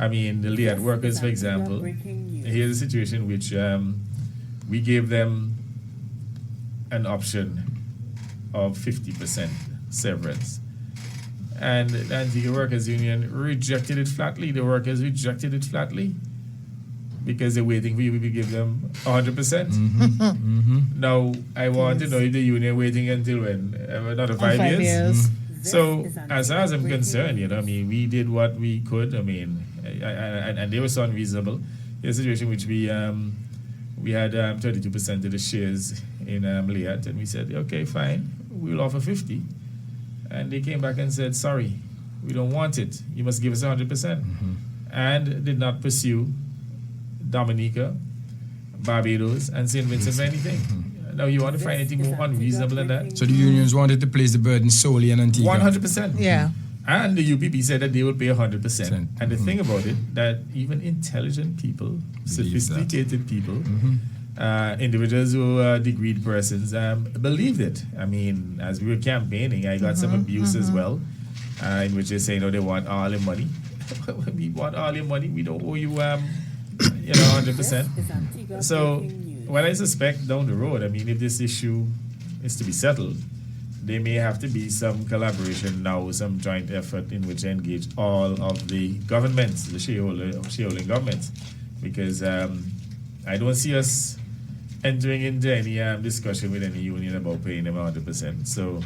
I mean, the LIAT workers, for example, here's a situation which we gave them an option of 50% severance. And the Antigua Workers Union rejected it flatly. The workers rejected it flatly because they're waiting for you to give them 100%. Now, I want to know if the union waiting until when? Another 5 years? So, as far as I'm concerned, I mean, we did what we could. I mean, and they were so unreasonable. There's a situation which we had 32% of the shares in LIAT, and we said, okay, fine, we'll offer 50. And they came back and said, sorry, we don't want it. You must give us 100%. And did not pursue Dominica, Barbados, and St. Vincent for anything. Now, you want to find anything more unreasonable than that? So the unions wanted to place the burden solely on Antigua? 100%. Yeah. And the UPP said that they will pay 100%. And the thing about it, that even intelligent people, sophisticated people, individuals who are degreed persons, believed it. I mean, as we were campaigning, I got some abuse as well, in which they say, they want all the money. We want all your money. We don't owe you, 100%. So, what I suspect down the road, I mean, if this issue is to be settled, there may have to be some collaboration now, some joint effort in which I engage all of the governments, the shareholding governments, because I don't see us entering into any discussion with any union about paying them 100%. So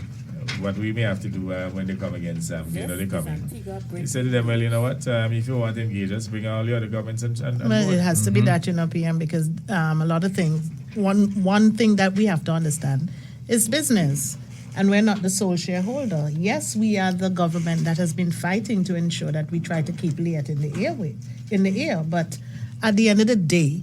what we may have to do when they come against they're coming. We said to them, well, you know what, if you want to engage us, bring all the other governments and well, it has to be that, PM, because a lot of things, one thing that we have to understand is business. And we're not the sole shareholder. Yes, we are the government that has been fighting to ensure that we try to keep LIAT in the air. But at the end of the day,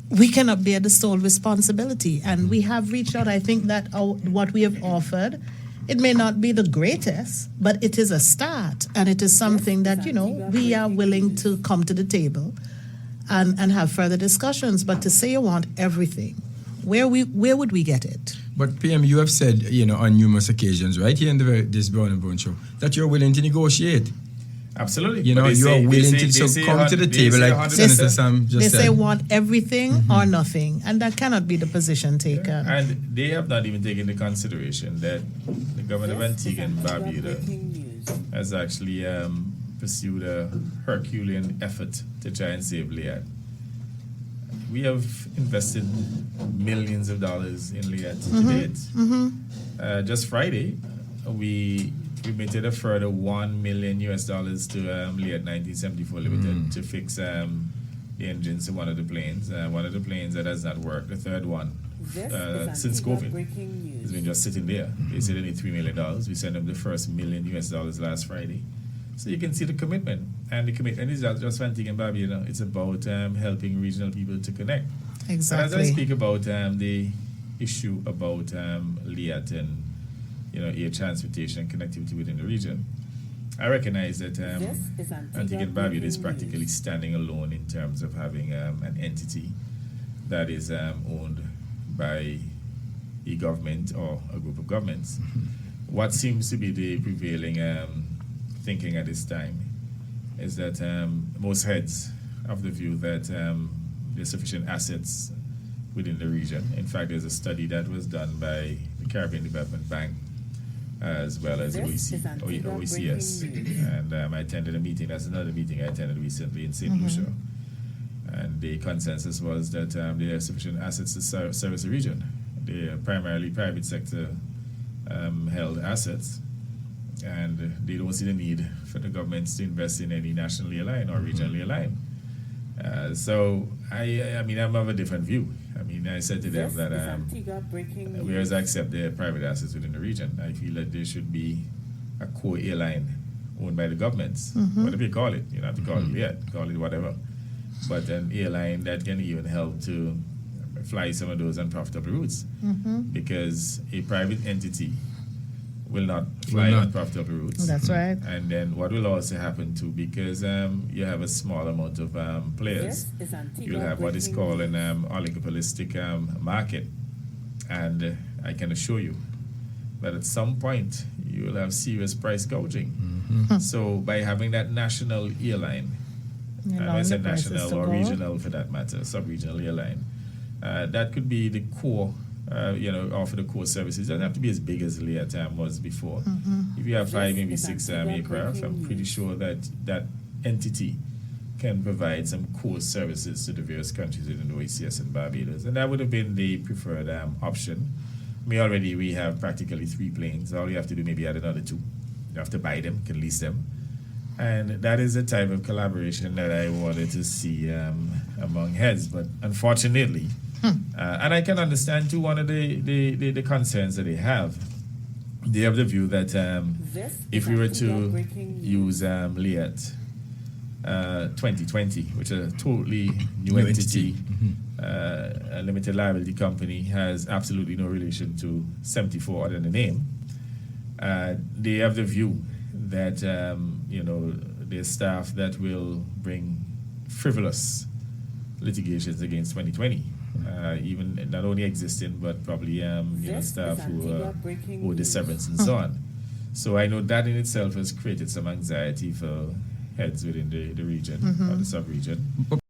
we cannot bear the sole responsibility. And we have reached out. I think that what we have offered, it may not be the greatest, but it is a start. And it is something that, we are willing to come to the table and have further discussions. But to say you want everything, where would we get it? But PM, you have said, on numerous occasions, right here in this Brown and Brown show, that you're willing to negotiate. Absolutely. You are willing to come to the table, like Senator Sam just said. They say want everything or nothing, and that cannot be the position taken. And they have not even taken into consideration that the government of Antigua and Barbuda has actually pursued a Herculean effort to try and save LIAT. We have invested millions of dollars in LIAT to date. Just Friday, we remitted a further $1 million to LIAT 1974 Limited to fix the engines of one of the planes. One of the planes that has not worked, the third one, since COVID, has been just sitting there. They said they need $3 million. We sent them the first $1 million last Friday. So you can see the commitment. And the commitment is not just for Antigua and Barbuda. It's about helping regional people to connect. Exactly. And as I speak about the issue about LIAT and air transportation and connectivity within the region, I recognize that Antigua and Barbuda is practically standing alone in terms of having an entity that is owned by a government or a group of governments. What seems to be the prevailing thinking at this time is that most heads have the view that there's sufficient assets within the region. In fact, there's a study that was done by the Caribbean Development Bank as well as OECS. And I attended a meeting, that's another meeting I attended recently in St. Lucia. And the consensus was that there are sufficient assets to service the region. They are primarily private sector held assets. And they don't see the need for the governments to invest in any nationally aligned or regionally aligned. So, I mean, I'm of a different view. I mean, I said to them that whereas I accept the private assets within the region, I feel that there should be a core airline owned by the governments, whatever you call it. You don't have to call it LIAT, call it whatever. But an airline that can even help to fly some of those unprofitable routes. Because a private entity will not fly on profitable routes. That's right. And then what will also happen too, because you have a small amount of players, you'll have what is called an oligopolistic market. And I can assure you that at some point you will have serious price gouging. So by having that national airline Yeah, and when I say the prices national to or go. regional for that matter, sub-regional airline, that could be the core, offer the core services. It doesn't have to be as big as LIAT was before. If you have five, maybe six aircraft, I'm pretty sure that that entity can provide some core services to the various countries within the OACS and Barbados, and that would have been the preferred option. Already we have practically 3 planes. All you have to do maybe add another 2. You have to buy them, can lease them, and that is the type of collaboration that I wanted to see among heads. But unfortunately, and I can understand too, one of the concerns that they have the view that if we were to use LIAT 2020, which is a totally new entity, a limited liability company, has absolutely no relation to 74 other than the name. They have the view that there's staff that will bring frivolous litigations against 2020, even not only existing but probably staff who owe the severance and so on. So I know that in itself has created some anxiety for heads within the region or the sub-region.